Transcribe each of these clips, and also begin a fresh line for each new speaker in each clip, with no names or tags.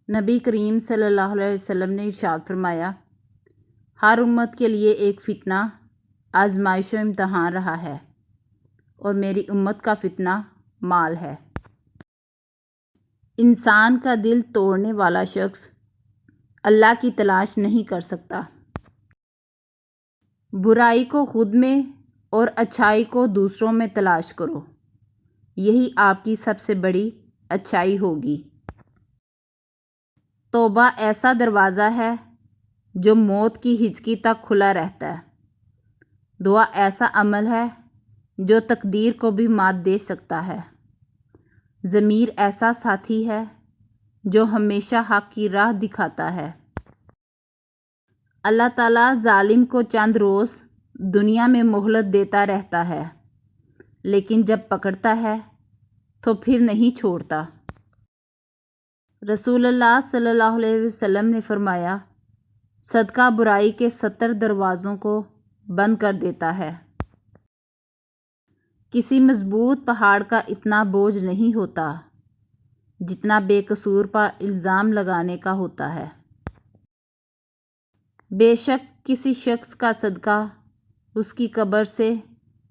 نبی کریم صلی اللہ علیہ وسلم نے ارشاد فرمایا، ہر امت کے لیے ایک فتنہ آزمائش و امتحان رہا ہے، اور میری امت کا فتنہ مال ہے۔ انسان کا دل توڑنے والا شخص اللہ کی تلاش نہیں کر سکتا۔ برائی کو خود میں اور اچھائی کو دوسروں میں تلاش کرو، یہی آپ کی سب سے بڑی اچھائی ہوگی۔ توبہ ایسا دروازہ ہے جو موت کی ہچکی تک کھلا رہتا ہے۔ دعا ایسا عمل ہے جو تقدیر کو بھی مات دے سکتا ہے۔ ضمیر ایسا ساتھی ہے جو ہمیشہ حق کی راہ دکھاتا ہے۔ اللہ تعالیٰ ظالم کو چند روز دنیا میں مہلت دیتا رہتا ہے، لیکن جب پکڑتا ہے تو پھر نہیں چھوڑتا۔ رسول اللہ صلی اللہ علیہ وسلم نے فرمایا، صدقہ برائی کے 70 دروازوں کو بند کر دیتا ہے۔ کسی مضبوط پہاڑ کا اتنا بوجھ نہیں ہوتا جتنا بے قصور پر الزام لگانے کا ہوتا ہے۔ بے شک کسی شخص کا صدقہ اس کی قبر سے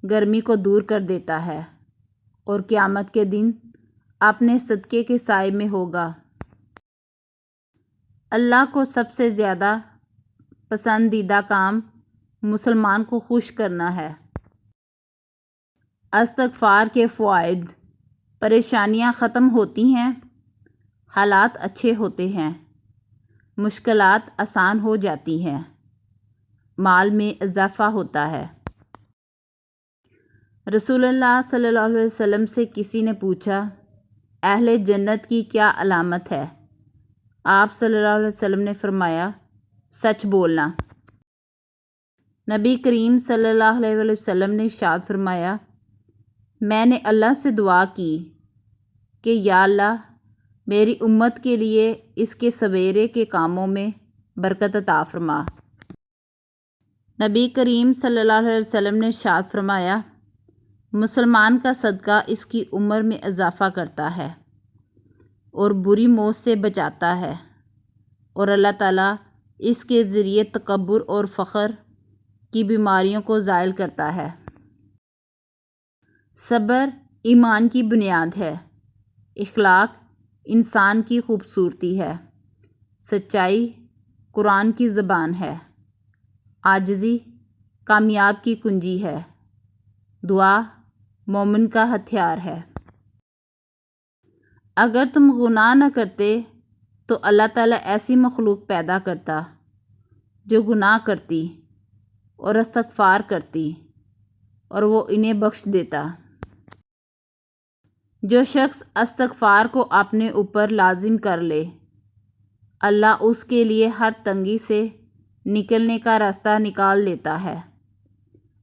گرمی کو دور کر دیتا ہے، اور قیامت کے دن اپنے صدقے کے سائے میں ہوگا۔ اللہ کو سب سے زیادہ پسندیدہ کام مسلمان کو خوش کرنا ہے۔ استغفار کے فوائد: پریشانیاں ختم ہوتی ہیں، حالات اچھے ہوتے ہیں، مشکلات آسان ہو جاتی ہیں، مال میں اضافہ ہوتا ہے۔ رسول اللہ صلی اللہ علیہ وسلم سے کسی نے پوچھا، اہل جنت کی کیا علامت ہے؟ آپ صلی اللہ علیہ وسلم نے فرمایا، سچ بولنا۔ نبی کریم صلی اللہ علیہ وسلم نے ارشاد فرمایا، میں نے اللہ سے دعا کی کہ یا اللہ میری امت کے لیے اس کے سویرے کے کاموں میں برکت عطا فرما۔ نبی کریم صلی اللہ علیہ وسلم نے ارشاد فرمایا، مسلمان کا صدقہ اس کی عمر میں اضافہ کرتا ہے اور بری موت سے بچاتا ہے، اور اللہ تعالیٰ اس کے ذریعے تکبر اور فخر کی بیماریوں کو زائل کرتا ہے۔ صبر ایمان کی بنیاد ہے، اخلاق انسان کی خوبصورتی ہے، سچائی قرآن کی زبان ہے، عاجزی کامیاب کی کنجی ہے، دعا مومن کا ہتھیار ہے۔ اگر تم گناہ نہ کرتے تو اللہ تعالیٰ ایسی مخلوق پیدا کرتا جو گناہ کرتی اور استغفار کرتی، اور وہ انہیں بخش دیتا۔ جو شخص استغفار کو اپنے اوپر لازم کر لے، اللہ اس کے لیے ہر تنگی سے نکلنے کا راستہ نکال دیتا ہے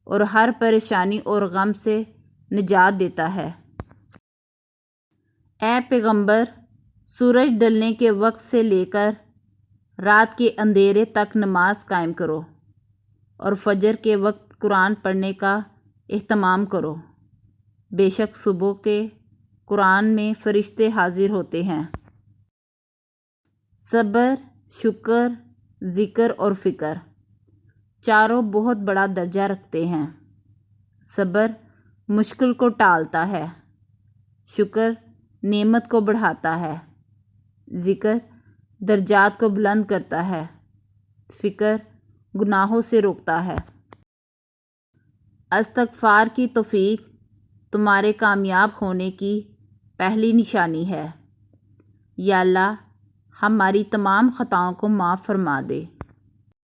اور ہر پریشانی اور غم سے نجات دیتا ہے۔ اے پیغمبر، سورج ڈلنے کے وقت سے لے کر رات کے اندھیرے تک نماز قائم کرو، اور فجر کے وقت قرآن پڑھنے کا اہتمام کرو، بے شک صبح کے قرآن میں فرشتے حاضر ہوتے ہیں۔ صبر، شکر، ذکر اور فکر چاروں بہت بڑا درجہ رکھتے ہیں۔ صبر مشکل کو ٹالتا ہے، شکر نعمت کو بڑھاتا ہے، ذکر درجات کو بلند کرتا ہے، فکر گناہوں سے روکتا ہے۔ استغفار کی توفیق تمہارے کامیاب ہونے کی پہلی نشانی ہے۔ یا اللہ ہماری تمام خطاؤں کو معاف فرما دے۔